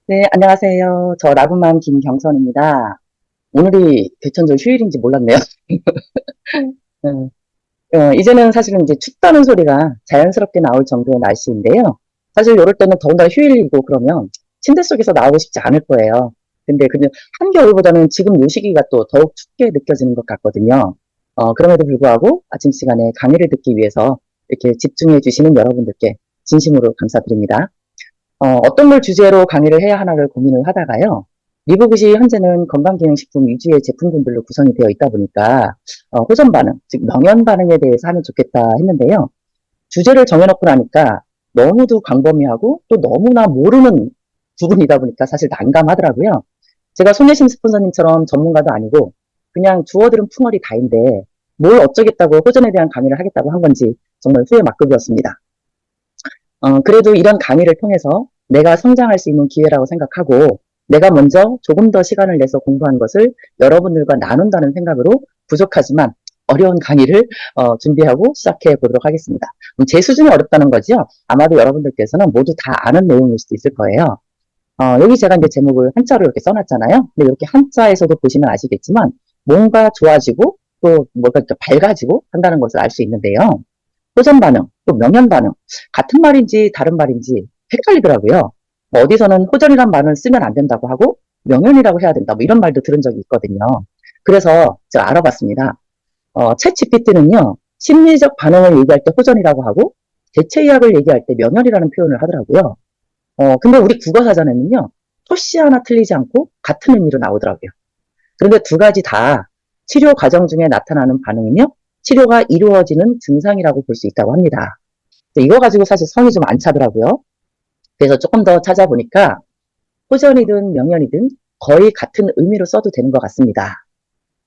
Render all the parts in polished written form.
네, 안녕하세요. 저 라구맘 김경선입니다. 오늘이 개천절 휴일인지 몰랐네요. 음, 이제는 사실은 이제 춥다는 소리가 자연스럽게 나올 정도의 날씨인데요. 사실 이럴 때는 더군다나 휴일이고 그러면 침대 속에서 나오고 싶지 않을 거예요. 근데 그냥 한겨울보다는 지금 요 시기가 또 더욱 춥게 느껴지는 것 같거든요. 그럼에도 불구하고 아침 시간에 강의를 듣기 위해서 이렇게 집중해 주시는 여러분들께 진심으로 감사드립니다. 어떤 걸 주제로 강의를 해야 하나를 고민을 하다가요. 리보굿이 현재는 건강기능식품 위주의 제품군들로 구성이 되어 있다 보니까 호전 반응, 즉 명현 반응에 대해서 하면 좋겠다 했는데요. 주제를 정해놓고 나니까 너무도 광범위하고 또 너무나 모르는 부분이다 보니까 사실 난감하더라고요. 제가 손예심 스폰서님처럼 전문가도 아니고 그냥 주워들은 풍어리 다인데 뭘 어쩌겠다고 호전에 대한 강의를 하겠다고 한 건지 정말 후회 막급이었습니다. 그래도 이런 강의를 통해서 내가 성장할 수 있는 기회라고 생각하고 내가 먼저 조금 더 시간을 내서 공부한 것을 여러분들과 나눈다는 생각으로 부족하지만 어려운 강의를 준비하고 시작해 보도록 하겠습니다. 제 수준이 어렵다는 거죠. 아마도 여러분들께서는 모두 다 아는 내용일 수도 있을 거예요. 여기 제가 이제 제목을 한자로 이렇게 써놨잖아요. 근데 이렇게 한자에서도 보시면 아시겠지만 뭔가 좋아지고 또 뭔가 밝아지고 한다는 것을 알 수 있는데요. 호전 반응, 또 명현 반응, 같은 말인지 다른 말인지 헷갈리더라고요. 뭐 어디서는 호전이란 말은 쓰면 안 된다고 하고 명현이라고 해야 된다. 뭐 이런 말도 들은 적이 있거든요. 그래서 제가 알아봤습니다. 챗 GPT는요, 심리적 반응을 얘기할 때 호전이라고 하고 대체의학을 얘기할 때 명현이라는 표현을 하더라고요. 근데 우리 국어사전에는요, 토씨 하나 틀리지 않고 같은 의미로 나오더라고요. 그런데 두 가지 다 치료 과정 중에 나타나는 반응이며 치료가 이루어지는 증상이라고 볼 수 있다고 합니다. 이거 가지고 사실 성이 좀 안 차더라고요. 그래서 조금 더 찾아보니까 호전이든 명현이든 거의 같은 의미로 써도 되는 것 같습니다.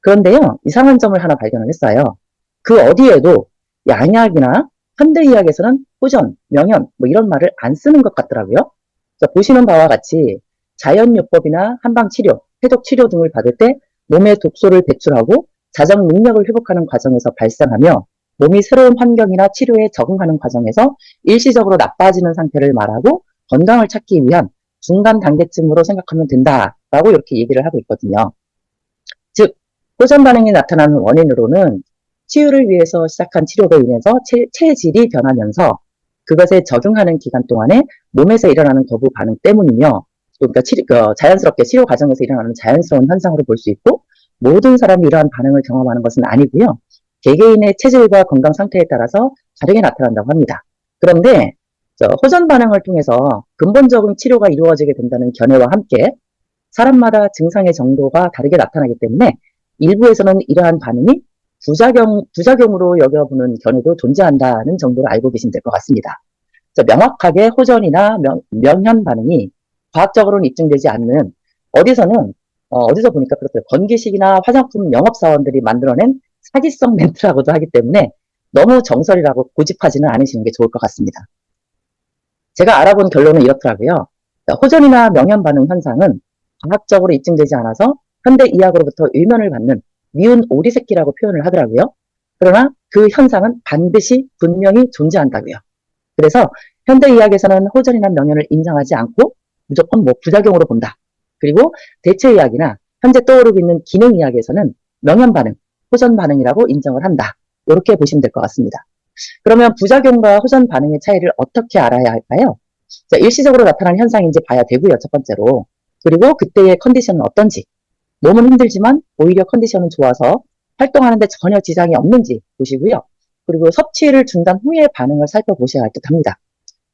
그런데요, 이상한 점을 하나 발견을 했어요. 그 어디에도 양약이나 현대의학에서는 호전, 명현 뭐 이런 말을 안 쓰는 것 같더라고요. 보시는 바와 같이 자연요법이나 한방치료, 해독치료 등을 받을 때 몸의 독소를 배출하고 자정 능력을 회복하는 과정에서 발생하며 몸이 새로운 환경이나 치료에 적응하는 과정에서 일시적으로 나빠지는 상태를 말하고 건강을 찾기 위한 중간 단계쯤으로 생각하면 된다라고 이렇게 얘기를 하고 있거든요. 즉, 호전 반응이 나타나는 원인으로는 치유를 위해서 시작한 치료로 인해서 체질이 변하면서 그것에 적응하는 기간 동안에 몸에서 일어나는 거부 반응 때문이며, 그러니까 자연스럽게 치료 과정에서 일어나는 자연스러운 현상으로 볼 수 있고, 모든 사람이 이러한 반응을 경험하는 것은 아니고요. 개개인의 체질과 건강 상태에 따라서 다르게 나타난다고 합니다. 그런데 호전 반응을 통해서 근본적인 치료가 이루어지게 된다는 견해와 함께 사람마다 증상의 정도가 다르게 나타나기 때문에 일부에서는 이러한 반응이 부작용으로 여겨보는 견해도 존재한다는 정도로 알고 계시면 될 것 같습니다. 명확하게 호전이나 명현 반응이 과학적으로는 입증되지 않는 어디서는 어디서 보니까 그렇더라고요. 건기식이나 화장품 영업사원들이 만들어낸 사기성 멘트라고도 하기 때문에 너무 정설이라고 고집하지는 않으시는 게 좋을 것 같습니다. 제가 알아본 결론은 이렇더라고요. 호전이나 명현 반응 현상은 과학적으로 입증되지 않아서 현대 의학으로부터 의면을 받는 미운 오리새끼라고 표현을 하더라고요. 그러나 그 현상은 반드시 분명히 존재한다고요. 그래서 현대 의학에서는 호전이나 명현을 인정하지 않고 무조건 뭐 부작용으로 본다. 그리고 대체 의학이나 현재 떠오르고 있는 기능 의학에서는 명현 반응, 호전 반응이라고 인정을 한다. 이렇게 보시면 될 것 같습니다. 그러면 부작용과 호전 반응의 차이를 어떻게 알아야 할까요? 자, 일시적으로 나타나는 현상인지 봐야 되고요, 첫 번째로. 그리고 그때의 컨디션은 어떤지. 몸은 힘들지만 오히려 컨디션은 좋아서 활동하는데 전혀 지장이 없는지 보시고요. 그리고 섭취를 중단 후의 반응을 살펴보셔야 할 듯 합니다.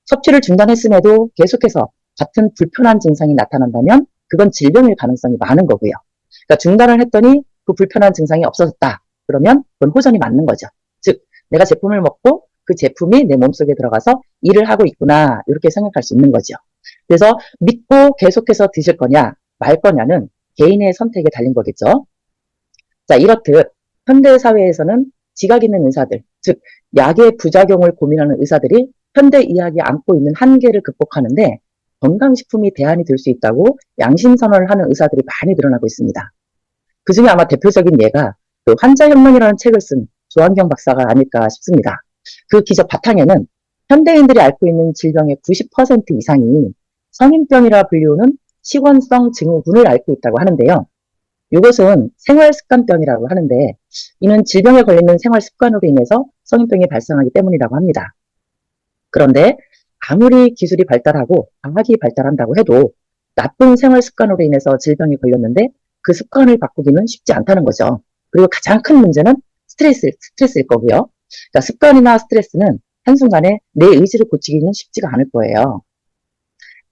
섭취를 중단했음에도 계속해서 같은 불편한 증상이 나타난다면 그건 질병일 가능성이 많은 거고요. 그러니까 중단을 했더니 그 불편한 증상이 없어졌다. 그러면 그건 호전이 맞는 거죠. 즉, 내가 제품을 먹고 그 제품이 내 몸속에 들어가서 일을 하고 있구나. 이렇게 생각할 수 있는 거죠. 그래서 믿고 계속해서 드실 거냐, 말 거냐는 개인의 선택에 달린 거겠죠. 자, 이렇듯 현대 사회에서는 지각 있는 의사들, 즉 약의 부작용을 고민하는 의사들이 현대 의학이 안고 있는 한계를 극복하는데 건강식품이 대안이 될 수 있다고 양심선언을 하는 의사들이 많이 늘어나고 있습니다. 그 중에 아마 대표적인 예가 그 환자혁명이라는 책을 쓴 조한경 박사가 아닐까 싶습니다. 그 기적 바탕에는 현대인들이 앓고 있는 질병의 90% 이상이 성인병이라 불리우는 식원성 증후군을 앓고 있다고 하는데요. 이것은 생활습관병이라고 하는데 이는 질병에 걸리는 생활습관으로 인해서 성인병이 발생하기 때문이라고 합니다. 그런데 아무리 기술이 발달하고 과학이 발달한다고 해도 나쁜 생활습관으로 인해서 질병이 걸렸는데 그 습관을 바꾸기는 쉽지 않다는 거죠. 그리고 가장 큰 문제는 스트레스일 거고요. 그러니까 습관이나 스트레스는 한순간에 내 의지를 고치기는 쉽지가 않을 거예요.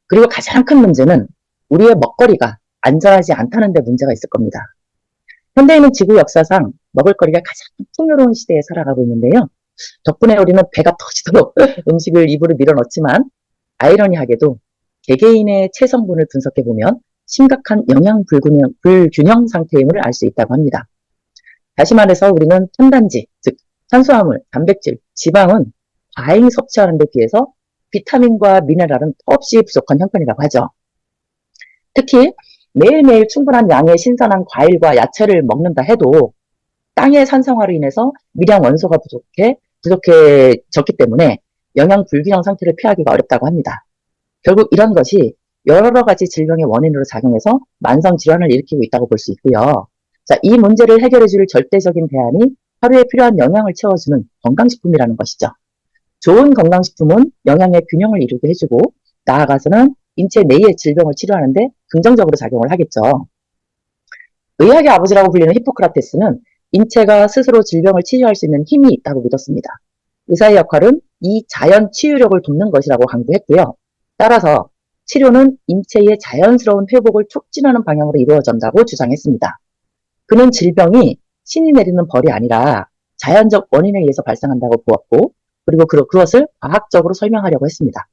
그리고 가장 큰 문제는 우리의 먹거리가 안전하지 않다는 데 문제가 있을 겁니다. 현대인은 지구 역사상 먹을거리가 가장 풍요로운 시대에 살아가고 있는데요. 덕분에 우리는 배가 터지도록 음식을 입으로 밀어넣지만 아이러니하게도 개개인의 체성분을 분석해보면 심각한 영양 불균형 상태임을 알 수 있다고 합니다. 다시 말해서 우리는 탄단지, 즉 탄수화물, 단백질, 지방은 과잉 섭취하는 데 비해서 비타민과 미네랄은 더없이 부족한 형편이라고 하죠. 특히 매일매일 충분한 양의 신선한 과일과 야채를 먹는다 해도 땅의 산성화로 인해서 미량 원소가 부족해졌기 때문에 영양 불균형 상태를 피하기가 어렵다고 합니다. 결국 이런 것이 여러 가지 질병의 원인으로 작용해서 만성 질환을 일으키고 있다고 볼 수 있고요. 자, 이 문제를 해결해 줄 절대적인 대안이 하루에 필요한 영양을 채워주는 건강식품이라는 것이죠. 좋은 건강식품은 영양의 균형을 이루게 해주고 나아가서는 인체 내의 질병을 치료하는데 긍정적으로 작용을 하겠죠. 의학의 아버지라고 불리는 히포크라테스는 인체가 스스로 질병을 치료할 수 있는 힘이 있다고 믿었습니다. 의사의 역할은 이 자연 치유력을 돕는 것이라고 강조했고요. 따라서 치료는 인체의 자연스러운 회복을 촉진하는 방향으로 이루어진다고 주장했습니다. 그는 질병이 신이 내리는 벌이 아니라 자연적 원인에 의해서 발생한다고 보았고 그리고 그것을 과학적으로 설명하려고 했습니다.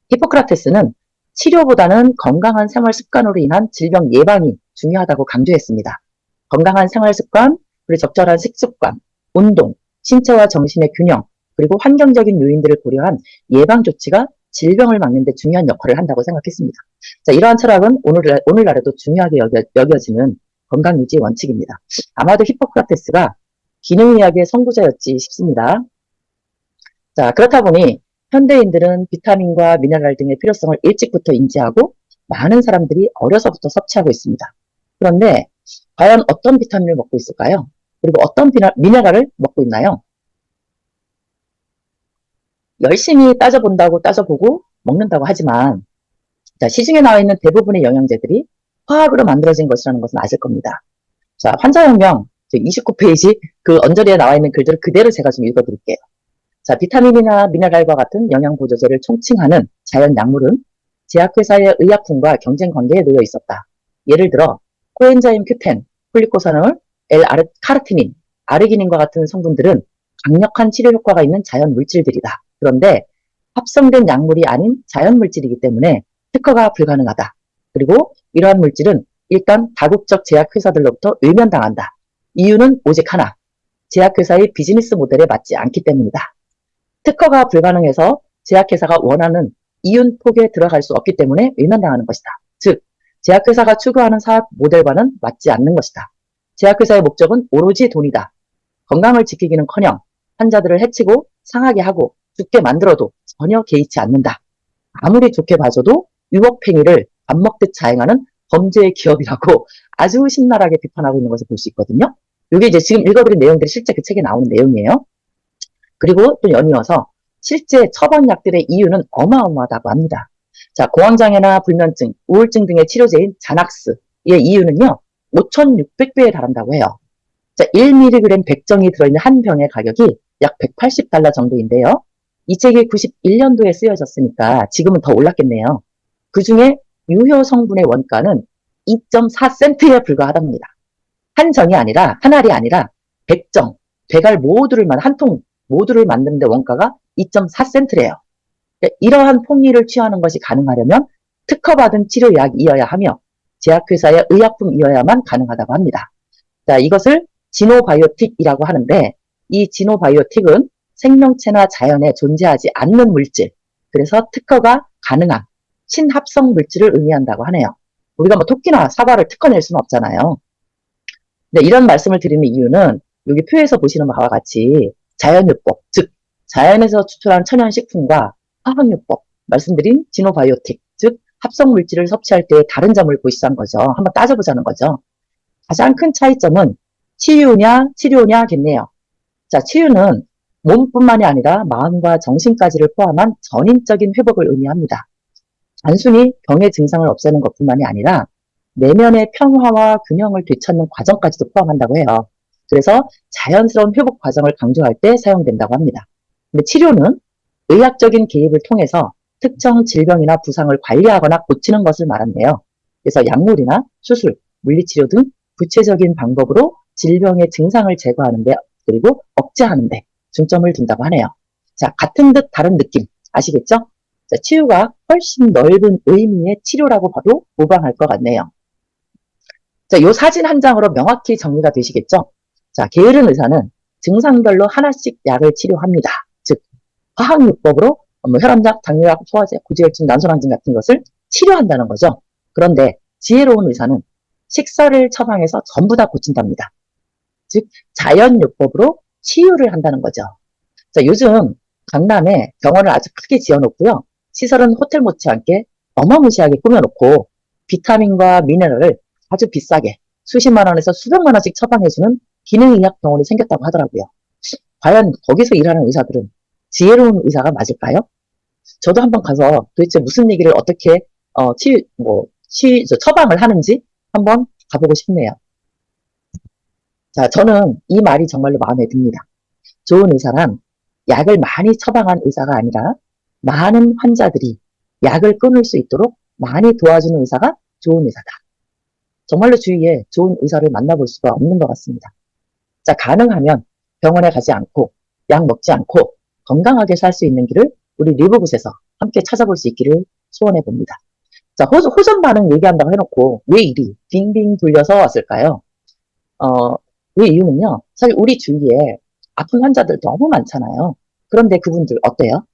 히포크라테스는 치료보다는 건강한 생활 습관으로 인한 질병 예방이 중요하다고 강조했습니다. 건강한 생활 습관, 그리고 적절한 식습관, 운동, 신체와 정신의 균형, 그리고 환경적인 요인들을 고려한 예방 조치가 질병을 막는 데 중요한 역할을 한다고 생각했습니다. 자, 이러한 철학은 오늘날에도 중요하게 여겨지는 건강유지 원칙입니다. 아마도 히포크라테스가 기능의학의 선구자였지 싶습니다. 자, 그렇다 보니 현대인들은 비타민과 미네랄 등의 필요성을 일찍부터 인지하고 많은 사람들이 어려서부터 섭취하고 있습니다. 그런데 과연 어떤 비타민을 먹고 있을까요? 그리고 어떤 미네랄을 먹고 있나요? 열심히 따져보고 먹는다고 하지만 자, 시중에 나와 있는 대부분의 영양제들이 화학으로 만들어진 것이라는 것은 아실 겁니다. 자, 환자혁명 29페이지 그 언저리에 나와 있는 글들을 그대로 제가 좀 읽어드릴게요. 자, 비타민이나 미네랄과 같은 영양보조제를 총칭하는 자연 약물은 제약회사의 의약품과 경쟁 관계에 놓여 있었다. 예를 들어 코엔자임 Q10, 폴리코사놀, L-카르티닌, 아르기닌과 같은 성분들은 강력한 치료 효과가 있는 자연 물질들이다. 그런데 합성된 약물이 아닌 자연 물질이기 때문에 특허가 불가능하다. 그리고 이러한 물질은 일단 다국적 제약회사들로부터 외면당한다. 이유는 오직 하나, 제약회사의 비즈니스 모델에 맞지 않기 때문이다. 특허가 불가능해서 제약회사가 원하는 이윤 폭에 들어갈 수 없기 때문에 외면당하는 것이다. 즉, 제약회사가 추구하는 사업 모델과는 맞지 않는 것이다. 제약회사의 목적은 오로지 돈이다. 건강을 지키기는커녕 환자들을 해치고 상하게 하고 죽게 만들어도 전혀 개의치 않는다. 아무리 좋게 봐줘도 유혹행위를 밥 먹듯 자행하는 범죄의 기업이라고 아주 신랄하게 비판하고 있는 것을 볼 수 있거든요. 이게 이제 지금 읽어드린 내용들이 실제 그 책에 나오는 내용이에요. 그리고 또 연이어서 실제 처방약들의 이유는 어마어마하다고 합니다. 자, 공황장애나 불면증, 우울증 등의 치료제인 자낙스의 이유는요, 5,600배에 달한다고 해요. 자, 1mg 백정이 들어있는 한 병의 가격이 약 $180 정도인데요. 이 책이 91년도에 쓰여졌으니까 지금은 더 올랐겠네요. 그 중에 유효 성분의 원가는 2.4센트에 불과하답니다. 한 알이 아니라 100정, 100알 한 통 모두를 만드는데 원가가 2.4센트래요. 이러한 폭리를 취하는 것이 가능하려면 특허받은 치료약이어야 하며 제약회사의 의약품이어야만 가능하다고 합니다. 자, 이것을 지노바이오틱이라고 하는데 이 지노바이오틱은 생명체나 자연에 존재하지 않는 물질, 그래서 특허가 가능한 친합성 물질을 의미한다고 하네요. 우리가 뭐 토끼나 사과를 특허낼 수는 없잖아요. 네, 이런 말씀을 드리는 이유는 여기 표에서 보시는 바와 같이 자연요법, 즉 자연에서 추출한 천연식품과 화학요법, 말씀드린 지노바이오틱, 즉 합성 물질을 섭취할 때 다른 점을 보시한 거죠. 한번 따져보자는 거죠. 가장 큰 차이점은 치료냐겠네요. 자, 치유는 몸뿐만이 아니라 마음과 정신까지를 포함한 전인적인 회복을 의미합니다. 단순히 병의 증상을 없애는 것뿐만이 아니라 내면의 평화와 균형을 되찾는 과정까지도 포함한다고 해요. 그래서 자연스러운 회복 과정을 강조할 때 사용된다고 합니다. 근데 치료는 의학적인 개입을 통해서 특정 질병이나 부상을 관리하거나 고치는 것을 말한대요. 그래서 약물이나 수술, 물리치료 등 구체적인 방법으로 질병의 증상을 제거하는데 그리고 억제하는데 중점을 둔다고 하네요. 자, 같은 듯 다른 느낌 아시겠죠? 자, 치유가 훨씬 넓은 의미의 치료라고 봐도 무방할 것 같네요. 자, 요 사진 한 장으로 명확히 정리가 되시겠죠? 자, 게으른 의사는 증상별로 하나씩 약을 치료합니다. 즉, 화학요법으로 혈압약, 당뇨약, 소화제, 고지혈증, 난소낭증 같은 것을 치료한다는 거죠. 그런데 지혜로운 의사는 식사를 처방해서 전부 다 고친답니다. 즉, 자연요법으로 치유를 한다는 거죠. 자, 요즘 강남에 병원을 아주 크게 지어놓고요. 시설은 호텔 못지않게 어마무시하게 꾸며놓고 비타민과 미네랄을 아주 비싸게 수십만 원에서 수백만 원씩 처방해주는 기능의학 병원이 생겼다고 하더라고요. 과연 거기서 일하는 의사들은 지혜로운 의사가 맞을까요? 저도 한번 가서 도대체 무슨 얘기를 어떻게 처방을 하는지 한번 가보고 싶네요. 자, 저는 이 말이 정말로 마음에 듭니다. 좋은 의사란 약을 많이 처방한 의사가 아니라 많은 환자들이 약을 끊을 수 있도록 많이 도와주는 의사가 좋은 의사다. 정말로 주위에 좋은 의사를 만나볼 수가 없는 것 같습니다. 자, 가능하면 병원에 가지 않고 약 먹지 않고 건강하게 살 수 있는 길을 우리 리브굿에서 함께 찾아볼 수 있기를 소원해 봅니다. 자, 호전 반응 얘기한다고 해놓고 왜 이리 빙빙 돌려서 왔을까요? 그 이유는요. 사실 우리 주위에 아픈 환자들 너무 많잖아요. 그런데 그분들 어때요?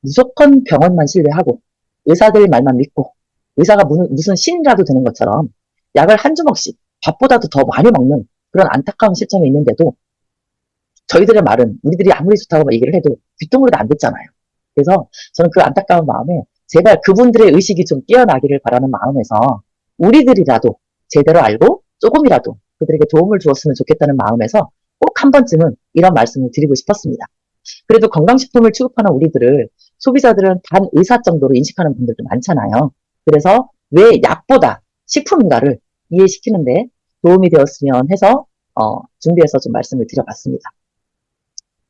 무조건 병원만 신뢰하고 의사들 말만 믿고 의사가 무슨 신이라도 되는 것처럼 약을 한 주먹씩 밥보다도 더 많이 먹는 그런 안타까운 실정이 있는데도 저희들의 말은 우리들이 아무리 좋다고 얘기를 해도 귓등으로도 안 듣잖아요. 그래서 저는 그 안타까운 마음에 제발 그분들의 의식이 좀 깨어나기를 바라는 마음에서 우리들이라도 제대로 알고 조금이라도 그들에게 도움을 주었으면 좋겠다는 마음에서 꼭 한 번쯤은 이런 말씀을 드리고 싶었습니다. 그래도 건강식품을 취급하는 우리들을 소비자들은 단 의사 정도로 인식하는 분들도 많잖아요. 그래서 왜 약보다 식품인가를 이해시키는데 도움이 되었으면 해서 준비해서 좀 말씀을 드려봤습니다.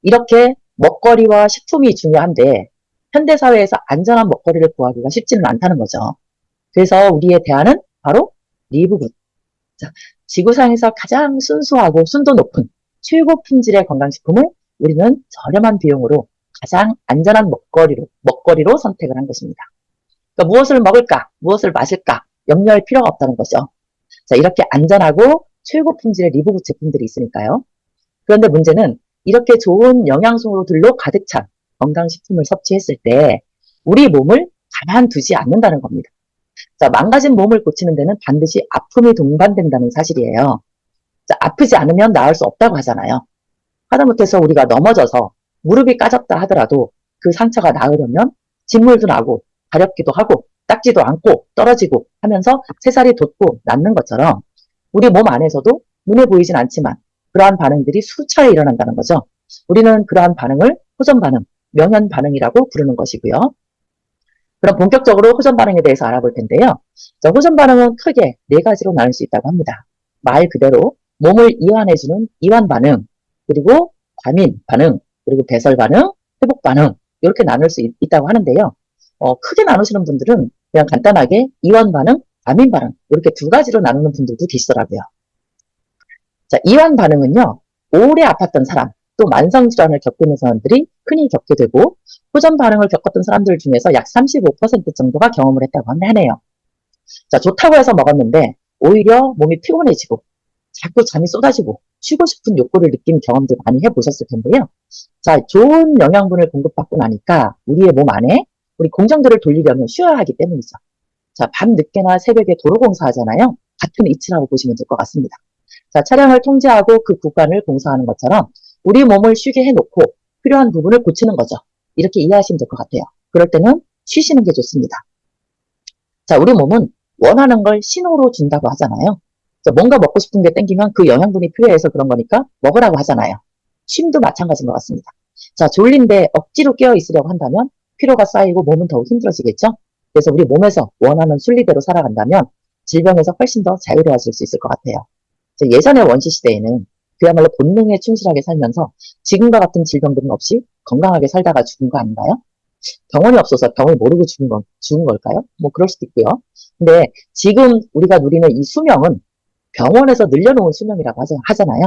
이렇게 먹거리와 식품이 중요한데 현대사회에서 안전한 먹거리를 구하기가 쉽지는 않다는 거죠. 그래서 우리의 대안은 바로 리브굿. 자, 지구상에서 가장 순수하고 순도 높은 최고 품질의 건강식품을 우리는 저렴한 비용으로 가장 안전한 먹거리로 선택을 한 것입니다. 그러니까 무엇을 먹을까, 무엇을 마실까 염려할 필요가 없다는 거죠. 자, 이렇게 안전하고 최고 품질의 리브굿 제품들이 있으니까요. 그런데 문제는 이렇게 좋은 영양소들로 가득 찬 건강식품을 섭취했을 때 우리 몸을 가만두지 않는다는 겁니다. 자, 망가진 몸을 고치는 데는 반드시 아픔이 동반된다는 사실이에요. 자, 아프지 않으면 나을 수 없다고 하잖아요. 하다못해서 우리가 넘어져서 무릎이 까졌다 하더라도 그 상처가 나으려면 진물도 나고 가렵기도 하고 닦지도 않고 떨어지고 하면서 새살이 돋고 낫는 것처럼 우리 몸 안에서도 눈에 보이진 않지만 그러한 반응들이 수차례 일어난다는 거죠. 우리는 그러한 반응을 호전 반응, 명현 반응이라고 부르는 것이고요. 그럼 본격적으로 호전 반응에 대해서 알아볼 텐데요. 자, 호전 반응은 크게 네 가지로 나눌 수 있다고 합니다. 말 그대로 몸을 이완해주는 이완 반응, 그리고 과민 반응, 그리고 배설 반응, 회복 반응 이렇게 나눌 수 있다고 하는데요. 크게 나누시는 분들은 그냥 간단하게 이완 반응, 과민 반응 이렇게 두 가지로 나누는 분들도 계시더라고요. 자, 이완 반응은요. 오래 아팠던 사람, 또 만성질환을 겪고 있는 사람들이 흔히 겪게 되고 호전 반응을 겪었던 사람들 중에서 약 35% 정도가 경험을 했다고 하네요. 자, 좋다고 해서 먹었는데 오히려 몸이 피곤해지고 자꾸 잠이 쏟아지고 쉬고 싶은 욕구를 느낀 경험들 많이 해보셨을 텐데요. 자, 좋은 영양분을 공급받고 나니까 우리의 몸 안에 우리 공정들을 돌리려면 쉬어야 하기 때문이죠. 자, 밤늦게나 새벽에 도로공사 하잖아요. 같은 이치라고 보시면 될 것 같습니다. 자, 차량을 통제하고 그 구간을 공사하는 것처럼 우리 몸을 쉬게 해놓고 필요한 부분을 고치는 거죠. 이렇게 이해하시면 될 것 같아요. 그럴 때는 쉬시는 게 좋습니다. 자, 우리 몸은 원하는 걸 신호로 준다고 하잖아요. 자, 뭔가 먹고 싶은 게 땡기면 그 영양분이 필요해서 그런 거니까 먹으라고 하잖아요. 쉼도 마찬가지인 것 같습니다. 자, 졸린데 억지로 깨어 있으려고 한다면 피로가 쌓이고 몸은 더욱 힘들어지겠죠? 그래서 우리 몸에서 원하는 순리대로 살아간다면 질병에서 훨씬 더 자유로워질 수 있을 것 같아요. 자, 예전의 원시 시대에는 그야말로 본능에 충실하게 살면서 지금과 같은 질병들은 없이 건강하게 살다가 죽은 거 아닌가요? 병원이 없어서 병을 모르고 죽은 걸까요? 뭐 그럴 수도 있고요. 근데 지금 우리가 누리는 이 수명은 병원에서 늘려놓은 수명이라고 하잖아요.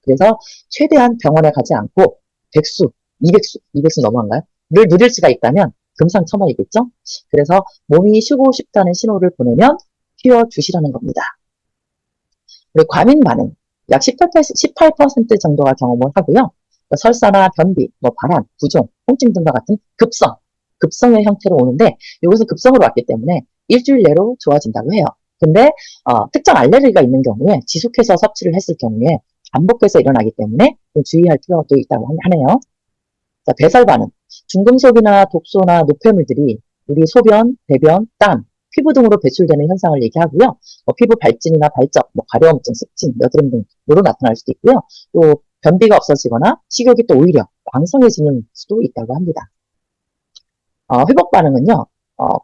그래서 최대한 병원에 가지 않고 100수, 200수 넘어간가요? 를 누릴 수가 있다면 금상첨화이겠죠? 그래서 몸이 쉬고 싶다는 신호를 보내면 쉬어주시라는 겁니다. 그리고 과민 반응, 약 18% 정도가 경험을 하고요. 설사나 변비, 발한, 부종, 통증 등과 같은 급성의 형태로 오는데 이것은 급성으로 왔기 때문에 일주일 내로 좋아진다고 해요. 근데 특정 알레르기가 있는 경우에 지속해서 섭취를 했을 경우에 반복해서 일어나기 때문에 좀 주의할 필요가 또 있다고 하네요. 자, 배설 반응, 중금속이나 독소나 노폐물들이 우리 소변, 배변, 땀, 피부 등으로 배출되는 현상을 얘기하고요. 피부 발진이나 발적, 가려움증, 습진, 여드름 등으로 나타날 수도 있고요. 또 변비가 없어지거나 식욕이 또 오히려 왕성해지는 수도 있다고 합니다. 회복 반응은요,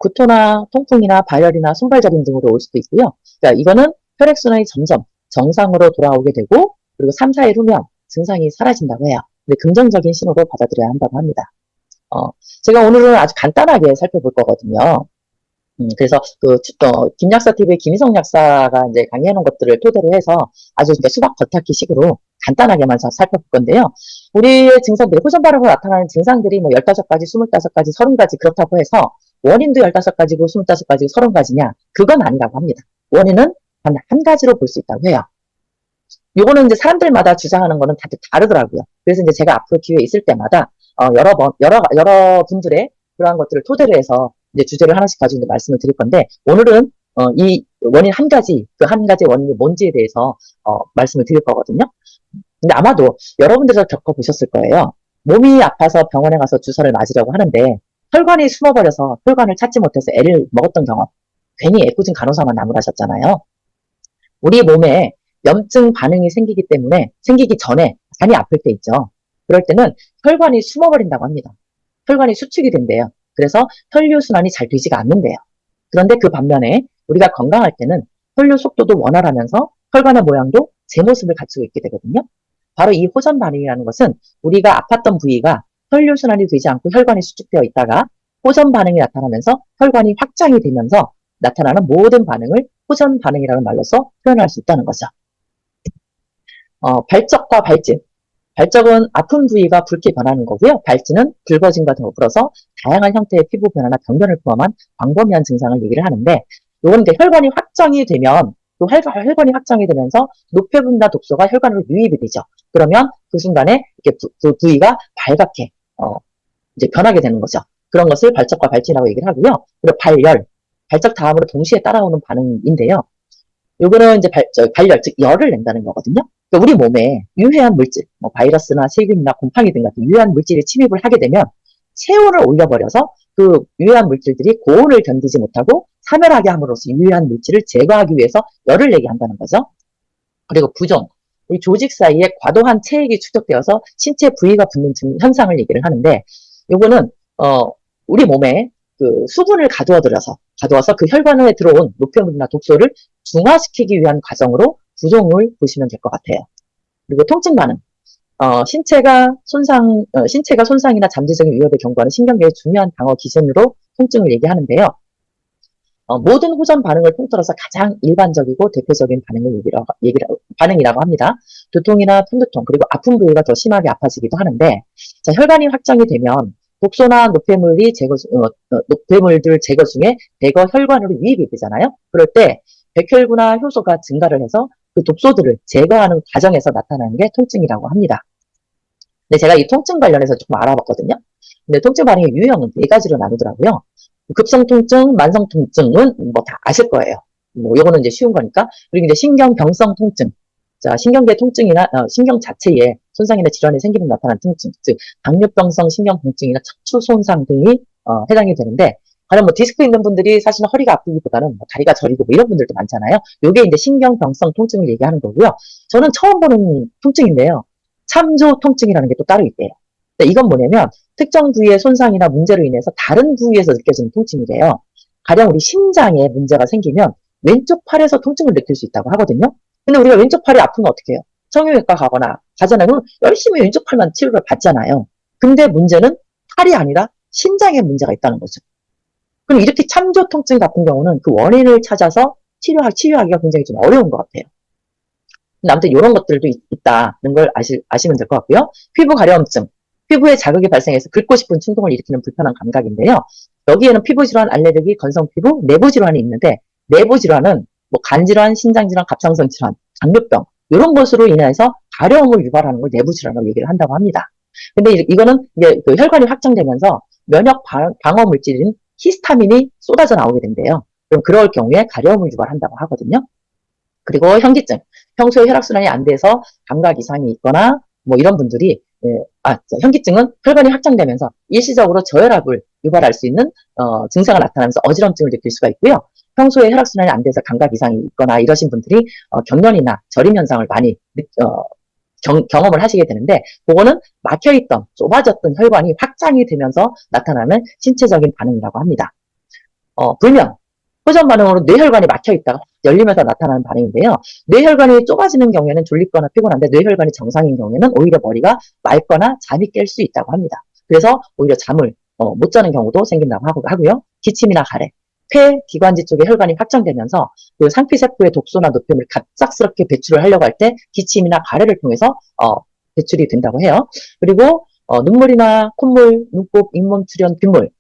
구토나 통풍이나 발열이나 손발저림 등으로 올 수도 있고요. 그러니까 이거는 혈액순환이 점점 정상으로 돌아오게 되고, 그리고 3, 4일 후면 증상이 사라진다고 해요. 근데 긍정적인 신호로 받아들여야 한다고 합니다. 제가 오늘은 아주 간단하게 살펴볼 거거든요. 그래서 김약사 TV의 김희성 약사가 이제 강의해놓은 것들을 토대로 해서 아주 수박 겉핥기 식으로 간단하게만 살펴볼 건데요. 우리의 증상들이, 호전 발효로 나타나는 증상들이 15가지, 25가지, 30가지 그렇다고 해서 원인도 15가지고 25가지고 30가지냐? 그건 아니라고 합니다. 원인은 단 한 가지로 볼 수 있다고 해요. 요거는 이제 사람들마다 주장하는 거는 다들 다르더라고요. 그래서 이제 제가 앞으로 기회 있을 때마다 여러 분들의 그러한 것들을 토대로 해서 이제 주제를 하나씩 가지고 말씀을 드릴 건데, 오늘은 이 원인 한 가지, 그 한 가지 원인이 뭔지에 대해서 말씀을 드릴 거거든요. 근데 아마도 여러분들도 겪어보셨을 거예요. 몸이 아파서 병원에 가서 주사를 맞으려고 하는데 혈관이 숨어버려서 혈관을 찾지 못해서 애를 먹었던 경험. 괜히 애꿎은 간호사만 나무라셨잖아요. 우리 몸에 염증 반응이 생기기 전에 간이 아플 때 있죠. 그럴 때는 혈관이 숨어버린다고 합니다. 혈관이 수축이 된대요. 그래서 혈류순환이 잘 되지가 않는데요. 그런데 그 반면에 우리가 건강할 때는 혈류 속도도 원활하면서 혈관의 모양도 제 모습을 갖추고 있게 되거든요. 바로 이 호전 반응이라는 것은 우리가 아팠던 부위가 혈류순환이 되지 않고 혈관이 수축되어 있다가 호전 반응이 나타나면서 혈관이 확장이 되면서 나타나는 모든 반응을 호전 반응이라는 말로서 표현할 수 있다는 거죠. 발적과 발진. 발적은 아픈 부위가 붉게 변하는 거고요. 발진은 붉어짐과 더불어서 다양한 형태의 피부 변화나 병변을 포함한 광범위한 증상을 얘기를 하는데, 요건 이제 혈관이 확장이 되면, 또 혈관이 확장이 되면서 노폐분이나 독소가 혈관으로 유입이 되죠. 그러면 그 순간에 이렇게 그 부위가 발갛게 이제 변하게 되는 거죠. 그런 것을 발적과 발진이라고 얘기를 하고요. 그리고 발열, 발적 다음으로 동시에 따라오는 반응인데요. 요거는 이제 발열, 즉 열을 낸다는 거거든요. 그러니까 우리 몸에 유해한 물질, 바이러스나 세균이나 곰팡이 등 같은 유해한 물질이 침입을 하게 되면 체온을 올려버려서 그 유해한 물질들이 고온을 견디지 못하고 사멸하게 함으로써 유해한 물질을 제거하기 위해서 열을 내게 한다는 거죠. 그리고 부종, 우리 조직 사이에 과도한 체액이 축적되어서 신체 부위가 붓는 현상을 얘기를 하는데, 요거는 우리 몸에 그 수분을 가두어서 그 혈관에 들어온 노폐물이나 독소를 중화시키기 위한 과정으로 부종을 보시면 될 것 같아요. 그리고 통증 반응. 신체가 손상이나 잠재적인 위협에 경고하는 신경계의 중요한 방어 기전으로 통증을 얘기하는데요. 모든 호전 반응을 통틀어서 가장 일반적이고 대표적인 반응이라고 합니다. 두통이나 편두통, 그리고 아픈 부위가 더 심하게 아파지기도 하는데, 자, 혈관이 확장이 되면 독소나 노폐물들 제거 중에 대거 혈관으로 유입이 되잖아요. 그럴 때 백혈구나 효소가 증가를 해서 그 독소들을 제거하는 과정에서 나타나는 게 통증이라고 합니다. 근데 제가 이 통증 관련해서 조금 알아봤거든요. 근데 통증 반응의 유형은 4가지로 나누더라고요. 급성 통증, 만성 통증은 다 아실 거예요. 요거는 이제 쉬운 거니까. 그리고 이제 신경병성 통증. 자, 신경계 통증이나 신경 자체에 손상이나 질환이 생기면 나타나는 통증, 즉 당뇨병성 신경통증이나 척추 손상 등이 해당이 되는데, 가령 뭐 디스크 있는 분들이 사실은 허리가 아프기보다는 뭐 다리가 저리고 뭐 이런 분들도 많잖아요. 요게 이제 신경병성 통증을 얘기하는 거고요. 저는 처음 보는 통증인데요. 참조 통증이라는 게 또 따로 있대요. 이건 뭐냐면 특정 부위의 손상이나 문제로 인해서 다른 부위에서 느껴지는 통증이래요. 가령 우리 심장에 문제가 생기면 왼쪽 팔에서 통증을 느낄 수 있다고 하거든요. 근데 우리가 왼쪽 팔이 아프면 어떻게 해요? 성형외과 가거나 가잖아요. 그럼 열심히 왼쪽 팔만 치료를 받잖아요. 근데 문제는 팔이 아니라 심장에 문제가 있다는 거죠. 그럼 이렇게 참조 통증 같은 경우는 그 원인을 찾아서 치료하기가 굉장히 좀 어려운 것 같아요. 근데 아무튼 이런 것들도 있다는 걸 아시면 될 것 같고요. 피부 가려움증. 피부에 자극이 발생해서 긁고 싶은 충동을 일으키는 불편한 감각인데요. 여기에는 피부질환, 알레르기, 건성피부, 내부질환이 있는데 내부질환은 뭐 간질환, 신장질환, 갑상선 질환, 당뇨병 이런 것으로 인해서 가려움을 유발하는 걸 내부질환으로 얘기를 한다고 합니다. 근데 이거는 이제 그 혈관이 확장되면서 면역 방어 물질인 히스타민이 쏟아져 나오게 된대요. 그럼 그럴 경우에 가려움을 유발한다고 하거든요. 그리고 현기증. 평소에 혈액순환이 안 돼서 감각 이상이 있거나 뭐 이런 분들이 현기증은 혈관이 확장되면서 일시적으로 저혈압을 유발할 수 있는 증상을 나타나면서 어지럼증을 느낄 수가 있고요. 평소에 혈액순환이 안 돼서 감각 이상이 있거나 이러신 분들이 경련이나 저림 현상을 많이 경험을 하시게 되는데 그거는 막혀있던 좁아졌던 혈관이 확장이 되면서 나타나는 신체적인 반응이라고 합니다. 불면 호전 반응으로 뇌혈관이 막혀있다가 열리면서 나타나는 반응인데요. 뇌혈관이 좁아지는 경우에는 졸립거나 피곤한데 뇌혈관이 정상인 경우에는 오히려 머리가 맑거나 잠이 깰 수 있다고 합니다. 그래서 오히려 잠을 못 자는 경우도 생긴다고 하고요. 기침이나 가래, 폐 기관지 쪽에 혈관이 확장되면서 그 상피세포의 독소나 노폐물을 갑작스럽게 배출을 하려고 할 때 기침이나 가래를 통해서 배출이 된다고 해요. 그리고 눈물이나 콧물, 눈곱, 잇몸 출현, 빗물.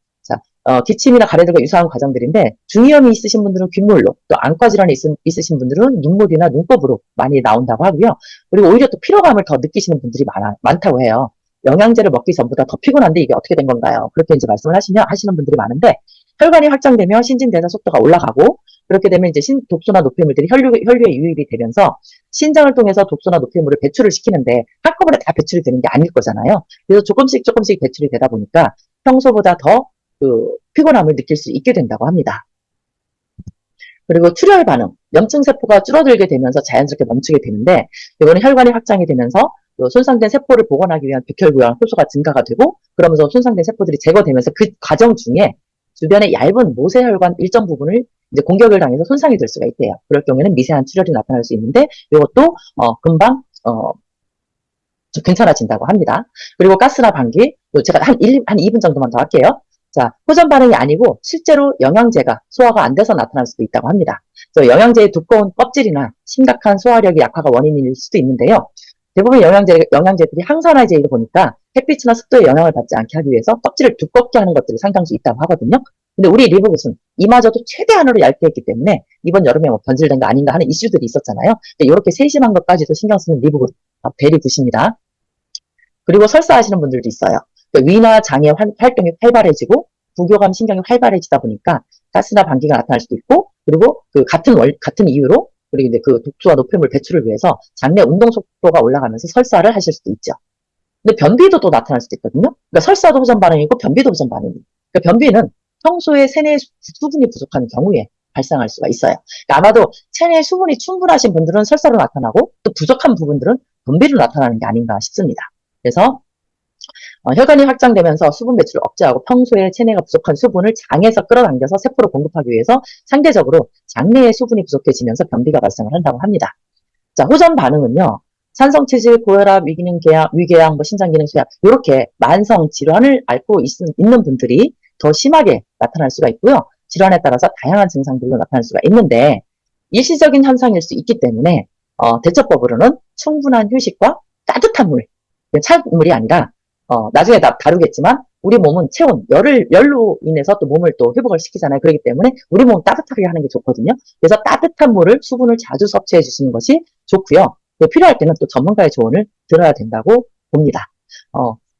기침이나 가래들과 유사한 과정들인데 중이염이 있으신 분들은 귓물로 또 안과 질환이 있으신 분들은 눈물이나 눈곱으로 많이 나온다고 하고요. 그리고 오히려 또 피로감을 더 느끼시는 분들이 많다고 해요. 영양제를 먹기 전보다 더 피곤한데 이게 어떻게 된 건가요? 그렇게 이제 말씀을 하시는 분들이 많은데 혈관이 확장되면 신진대사 속도가 올라가고 그렇게 되면 이제 독소나 노폐물들이 혈류에 유입이 되면서 신장을 통해서 독소나 노폐물을 배출을 시키는데 한꺼번에 다 배출이 되는 게 아닐 거잖아요. 그래서 조금씩 배출이 되다 보니까 평소보다 더 피곤함을 느낄 수 있게 된다고 합니다. 그리고 출혈 반응, 염증 세포가 줄어들게 되면서 자연스럽게 멈추게 되는데 이거는 혈관이 확장이 되면서 손상된 세포를 복원하기 위한 백혈구와 효소가 증가가 되고 그러면서 손상된 세포들이 제거되면서 그 과정 중에 주변의 얇은 모세혈관 일정 부분을 이제 공격을 당해서 손상이 될 수가 있대요. 그럴 경우에는 미세한 출혈이 나타날 수 있는데 이것도 금방 괜찮아진다고 합니다. 그리고 가스나 방귀, 제가 한 2분 정도만 더 할게요. 자, 호전 반응이 아니고 실제로 영양제가 소화가 안 돼서 나타날 수도 있다고 합니다. 영양제의 두꺼운 껍질이나 심각한 소화력이 약화가 원인일 수도 있는데요. 대부분 영양제들이 항산화제이다 보니까 햇빛이나 습도에 영향을 받지 않게 하기 위해서 껍질을 두껍게 하는 것들이 상당수 있다고 하거든요. 근데 우리 리브굿은 이마저도 최대한으로 얇게 했기 때문에 이번 여름에 뭐 변질된 거 아닌가 하는 이슈들이 있었잖아요. 이렇게 세심한 것까지도 신경 쓰는 리브굿 베리굿입니다. 그리고 설사하시는 분들도 있어요. 위나 장의 활동이 활발해지고 부교감 신경이 활발해지다 보니까 가스나 방귀가 나타날 수도 있고 그리고 그 같은 이유로 그리고 이제 그 독소와 노폐물 배출을 위해서 장내 운동 속도가 올라가면서 설사를 하실 수도 있죠. 근데 변비도 또 나타날 수도 있거든요. 그러니까 설사도 호전 반응이고 변비도 호전 반응이고. 그러니까 변비는 평소에 체내에 수분이 부족한 경우에 발생할 수가 있어요. 그러니까 아마도 체내에 수분이 충분하신 분들은 설사로 나타나고 또 부족한 부분들은 변비로 나타나는 게 아닌가 싶습니다. 그래서 혈관이 확장되면서 수분 배출을 억제하고 평소에 체내가 부족한 수분을 장에서 끌어당겨서 세포로 공급하기 위해서 상대적으로 장내에 수분이 부족해지면서 변비가 발생을 한다고 합니다. 자, 호전 반응은요. 산성체질, 고혈압, 위궤양, 뭐 신장기능 수약 이렇게 만성 질환을 앓고 있는 분들이 더 심하게 나타날 수가 있고요. 질환에 따라서 다양한 증상들로 나타날 수가 있는데 일시적인 현상일 수 있기 때문에 대처법으로는 충분한 휴식과 따뜻한 물, 찬물이 아니라 나중에 다루겠지만 우리 몸은 체온, 열로 인해서 또 몸을 또 회복을 시키잖아요. 그렇기 때문에 우리 몸 따뜻하게 하는 게 좋거든요. 그래서 따뜻한 물을 수분을 자주 섭취해 주시는 것이 좋고요. 필요할 때는 또 전문가의 조언을 들어야 된다고 봅니다.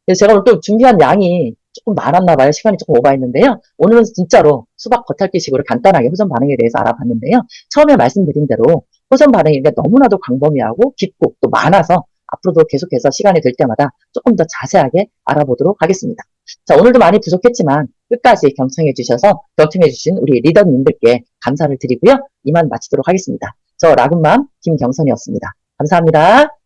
그래서 제가 오늘 또 준비한 양이 조금 많았나 봐요. 시간이 조금 오버했는데요. 오늘은 진짜로 수박 겉핥기식으로 간단하게 호전 반응에 대해서 알아봤는데요. 처음에 말씀드린 대로 호전 반응이 너무나도 광범위하고 깊고 또 많아서 앞으로도 계속해서 시간이 될 때마다 조금 더 자세하게 알아보도록 하겠습니다. 자, 오늘도 많이 부족했지만 끝까지 경청해주신 우리 리더님들께 감사를 드리고요. 이만 마치도록 하겠습니다. 저 라군맘 김경선이었습니다. 감사합니다.